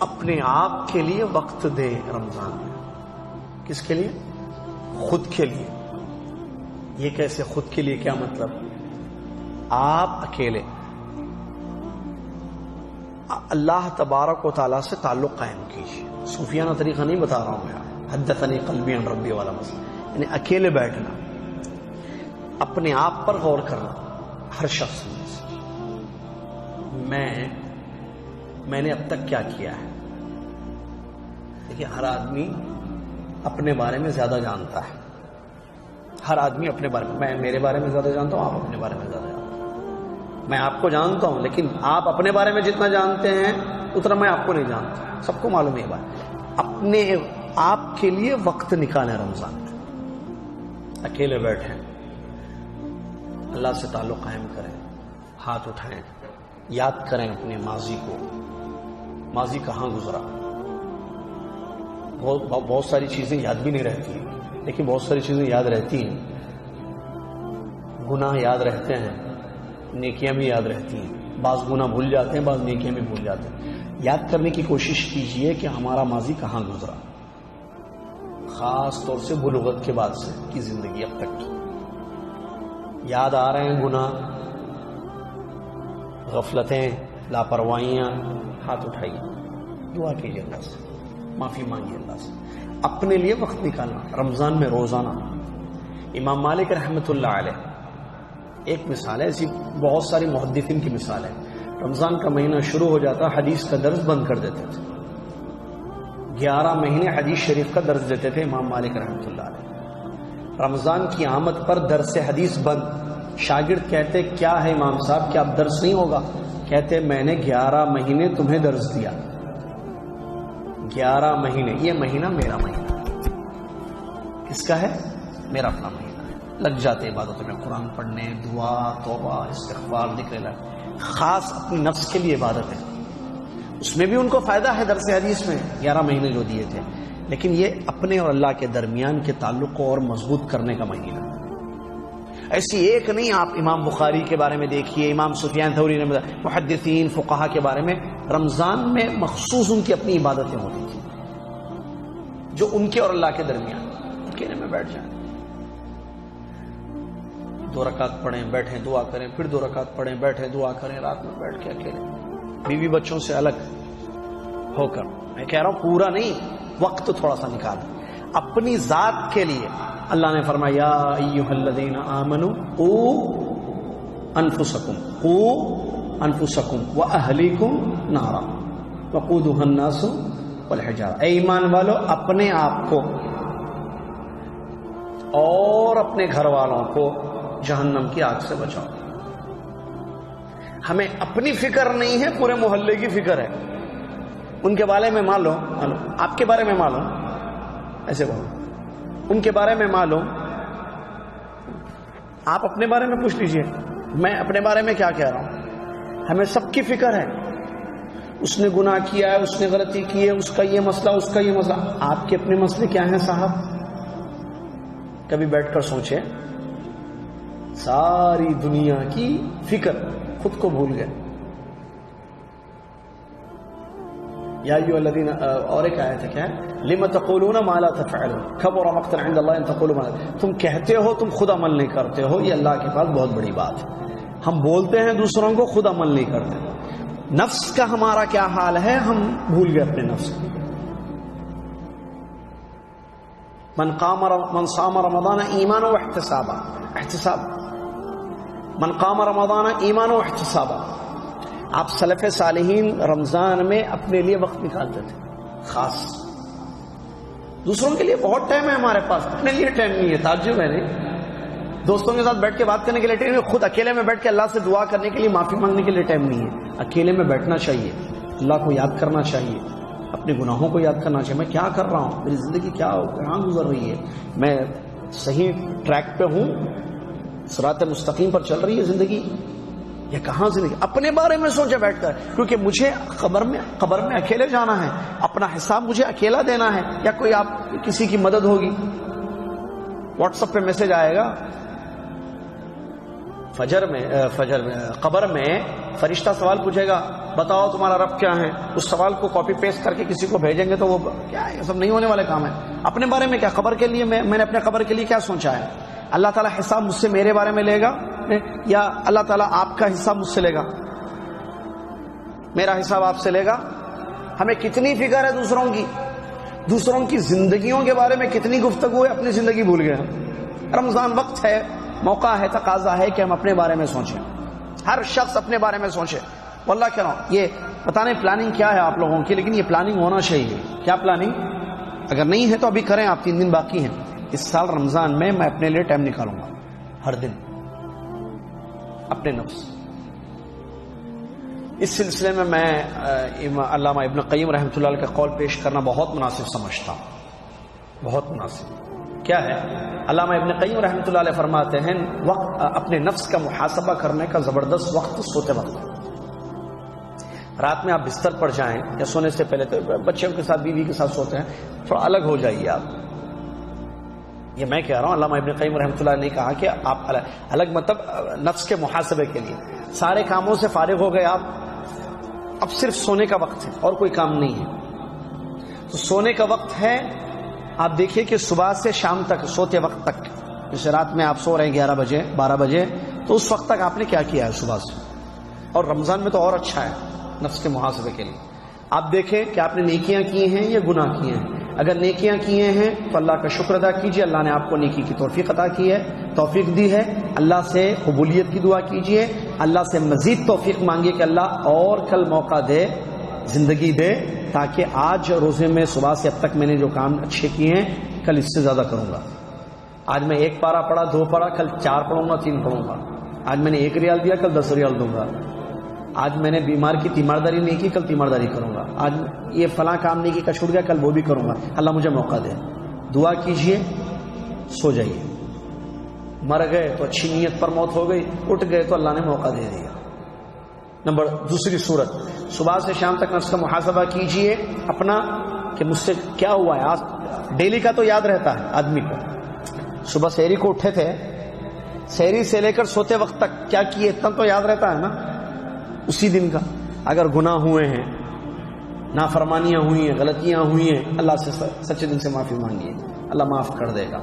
اپنے آپ کے لیے وقت دے رمضان میں. کس کے لیے؟ خود کے لیے. یہ کیسے خود کے لیے؟ کیا مطلب؟ آپ اکیلے اللہ تبارک و تعالیٰ سے تعلق قائم کیجیے. صوفیانہ طریقہ نہیں بتا رہا ہوں میں، حدثنی قلبی عن ربی والا مسئلہ، یعنی اکیلے بیٹھنا، اپنے آپ پر غور کرنا. ہر شخص میں نے اب تک کیا کیا ہے. دیکھیے ہر آدمی اپنے بارے میں زیادہ جانتا ہے. ہر آدمی اپنے بارے میں میرے بارے میں زیادہ جانتا ہوں، آپ اپنے بارے میں زیادہ جانتے ہیں. میں آپ کو جانتا ہوں، لیکن آپ اپنے بارے میں جتنا جانتے ہیں اتنا میں آپ کو نہیں جانتا. سب کو معلوم ہے یہ بات. اپنے آپ کے لیے وقت نکالیں رمضان میں. اکیلے بیٹھیں، اللہ سے تعلق قائم کریں، ہاتھ اٹھائیں، یاد کریں اپنے ماضی کو. ماضی کہاں گزرا. بہت ساری چیزیں یاد بھی نہیں رہتی ہیں، لیکن بہت ساری چیزیں یاد رہتی ہیں. گناہ یاد رہتے ہیں، نیکیاں بھی یاد رہتی ہیں. بعض گناہ بھول جاتے ہیں، بعض نیکیاں بھی بھول جاتے ہیں. یاد کرنے کی کوشش کیجئے کہ ہمارا ماضی کہاں گزرا، خاص طور سے بلوغت کے بعد سے کی زندگی اب تک کی. یاد آ رہے ہیں گناہ، غفلتیں، لاپرواہیاں، ہاتھ اٹھائیے، دعا کیجیے اللہ سے، معافی مانگیے اللہ سے. اپنے لیے وقت نکالنا رمضان میں روزانہ. امام مالک رحمۃ اللہ علیہ ایک مثال ہے، ایسی بہت ساری محدثین کی مثال ہے. رمضان کا مہینہ شروع ہو جاتا، حدیث کا درس بند کر دیتے تھے. 11 مہینے حدیث شریف کا درس دیتے تھے امام مالک رحمۃ اللہ علیہ. رمضان کی آمد پر درس حدیث بند. شاگرد کہتے کیا ہے امام صاحب، کیا اب درس نہیں ہوگا؟ کہتے میں نے 11 مہینے تمہیں درس دیا. 11 مہینے. یہ مہینہ میرا مہینہ. کس کا ہے؟ میرا اپنا مہینہ ہے. لگ جاتے عبادتوں میں، قرآن پڑھنے، دعا، توبہ، استغفار، ذکر اللہ. خاص اپنی نفس کے لیے عبادت ہے. اس میں بھی ان کو فائدہ ہے درس حدیث میں 11 مہینے جو دیے تھے، لیکن یہ اپنے اور اللہ کے درمیان کے تعلق کو اور مضبوط کرنے کا مہینہ. ایسی ایک نہیں. آپ امام بخاری کے بارے میں دیکھیے، امام سفیان ثوری نے، محدثین فقہا کے بارے میں رمضان میں مخصوص ان کی اپنی عبادتیں ہوتی تھیں جو ان کے اور اللہ کے درمیان. اکیلے میں بیٹھ جائیں، 2 رکعت پڑھیں، بیٹھیں دعا کریں، پھر 2 رکعت پڑھیں، بیٹھیں دعا کریں. رات میں بیٹھ کے اکیلے، بیوی بچوں سے الگ ہو کر. میں کہہ رہا ہوں پورا نہیں، وقت تھوڑا سا نکالیں اپنی ذات کے لیے. اللہ نے فرمایا یا ایھا الذین آمنوا قوا انفسکم واہلیکم نارا وقودها الناس والحجارہ. اے ایمان والو، اپنے آپ کو اور اپنے گھر والوں کو جہنم کی آگ سے بچاؤ. ہمیں اپنی فکر نہیں ہے، پورے محلے کی فکر ہے. ان کے بارے میں معلوم، آپ کے بارے میں معلوم، ایسے بولو، ان کے بارے میں معلوم. آپ اپنے بارے میں پوچھ لیجئے، میں اپنے بارے میں کیا کہہ رہا ہوں. ہمیں سب کی فکر ہے. اس نے گناہ کیا ہے، اس نے غلطی کی ہے، اس کا یہ مسئلہ، اس کا یہ مسئلہ. آپ کے اپنے مسئلے کیا ہیں صاحب؟ کبھی بیٹھ کر سوچیں. ساری دنیا کی فکر، خود کو بھول گئے. یا ایھا الذین، اور ایک آیت ہے کیا ہے، لم تقولون ما لا تفعلون کبر مقتا عند اللہ ان تقولوا ما لا. تم کہتے ہو، تم خود عمل نہیں کرتے ہو. یہ اللہ کے پاس بہت بڑی بات ہے. ہم بولتے ہیں دوسروں کو، خود عمل نہیں کرتے. نفس کا ہمارا کیا حال ہے؟ ہم بھول گئے اپنے نفس کو. من صام رمضان ایمانا واحتسابا، احتساب. من قام رمضان ایمانا واحتسابا. آپ سلف صالحین رمضان میں اپنے لیے وقت نکالتے تھے خاص. دوسروں کے لیے بہت ٹائم ہے ہمارے پاس، اپنے لیے ٹائم نہیں ہے. تعجب ہے نہیں؟ دوستوں کے ساتھ بیٹھ کے بات کرنے کے لیے ٹائم نہیں، خود اکیلے میں بیٹھ کے اللہ سے دعا کرنے کے لیے، معافی مانگنے کے لیے ٹائم نہیں ہے. اکیلے میں بیٹھنا چاہیے، اللہ کو یاد کرنا چاہیے، اپنے گناہوں کو یاد کرنا چاہیے. میں کیا کر رہا ہوں، میری زندگی کہاں گزر رہی ہے، میں صحیح ٹریک پہ ہوں، صراط مستقیم پر چل رہی ہے زندگی، یا کہاں زندگی. اپنے بارے میں سوچے بیٹھ کر، کیونکہ مجھے قبر میں اکیلے جانا ہے. اپنا حساب مجھے اکیلا دینا ہے، یا کوئی آپ کسی کی مدد ہوگی. واٹس ایپ پہ میسج آئے گا، قبر میں فرشتہ سوال پوچھے گا بتاؤ تمہارا رب کیا ہے. اس سوال کو کاپی پیسٹ کر کے کسی کو بھیجیں گے تو وہ کیا ہے, یہ سب نہیں ہونے والے کام ہیں. اپنے بارے میں کیا, قبر کے لیے میں نے اپنے قبر کے لیے کیا سوچا ہے؟ اللہ تعالیٰ حساب مجھ سے میرے بارے میں لے گا یا اللہ تعالیٰ آپ کا حساب مجھ سے لے گا؟ میرا حساب آپ سے لے گا. ہمیں کتنی فکر ہے دوسروں کی زندگیوں کے بارے میں کتنی گفتگو ہے, اپنی زندگی بھول گئے ہم. رمضان وقت ہے, موقع ہے, تقاضا ہے کہ ہم اپنے بارے میں سوچیں. ہر شخص اپنے بارے میں سوچے. واللہ کہہ رہا ہوں, یہ پتہ نہیں پلاننگ کیا ہے آپ لوگوں کی, لیکن یہ پلاننگ ہونا چاہیے. کیا پلاننگ؟ اگر نہیں ہے تو ابھی کریں, آپ 3 دن باقی ہیں. اس سال رمضان میں اپنے لیے ٹائم نکالوں گا, ہر دن اپنے نفس. اس سلسلے میں علامہ ابن قیم رحمۃ اللہ علیہ کا قول پیش کرنا بہت مناسب سمجھتا ہوں, بہت مناسب. کیا ہے؟ علامہ ابن قیم رحمۃ اللہ علیہ فرماتے ہیں وقت اپنے نفس کا محاسبہ کرنے کا زبردست وقت سوتے وقت. رات میں آپ بستر پر جائیں یا سونے سے پہلے, تو بچوں کے ساتھ بیوی کے ساتھ سوتے ہیں, تھوڑا الگ ہو جائیے آپ. یہ میں کہہ رہا ہوں, علامہ ابن قیم رحمۃ اللہ نے کہا کہ آپ الگ مطلب نفس کے محاسبے کے لیے. سارے کاموں سے فارغ ہو گئے آپ, اب صرف سونے کا وقت ہے اور کوئی کام نہیں ہے. تو سونے کا وقت ہے. آپ دیکھیے کہ صبح سے شام تک, سوتے وقت تک, جیسے رات میں آپ سو رہے ہیں 11 بجے 12 بجے, تو اس وقت تک آپ نے کیا کیا ہے صبح سے. اور رمضان میں تو اور اچھا ہے نفس کے محاسبے کے لیے. آپ دیکھیں کہ آپ نے نیکیاں کی ہیں یا گناہ کیے ہیں. اگر نیکیاں کیے ہیں تو اللہ کا شکر ادا کیجیے, اللہ نے آپ کو نیکی کی توفیق عطا کی ہے, توفیق دی ہے. اللہ سے قبولیت کی دعا کیجیے, اللہ سے مزید توفیق مانگیے کہ اللہ اور کل موقع دے, زندگی دے, تاکہ آج روزے میں صبح سے اب تک میں نے جو کام اچھے کیے ہیں کل اس سے زیادہ کروں گا. آج میں 1 پارہ پڑھا, 2 پڑھا, کل 4 پڑھوں گا, 3 پڑھوں گا. آج میں نے 1 ریال دیا, کل 10 ریال دوں گا. آج میں نے بیمار کی تیمارداری نہیں کی, کل تیمارداری کروں گا. آج یہ فلاں کام نہیں کی کا چھوٹ گیا, کل وہ بھی کروں گا. اللہ مجھے موقع دے. دعا کیجئے, سو جائیے. مر گئے تو اچھی نیت پر موت ہو گئی, اٹھ گئے تو اللہ نے موقع دے دیا. دوسری صورت, صبح سے شام تک نفس کا محاسبہ کیجئے اپنا کہ مجھ سے کیا ہوا ہے. آج ڈیلی کا تو یاد رہتا ہے آدمی کو. صبح سحری کو اٹھے تھے, سحری سے لے کر سوتے وقت تک کیا کیے, اتنا تو یاد رہتا ہے نا اسی دن کا. اگر گناہ ہوئے ہیں, نافرمانیاں ہوئی ہیں, غلطیاں ہوئی ہیں, اللہ سے سچے دل سے معافی مانگیے, اللہ معاف کر دے گا.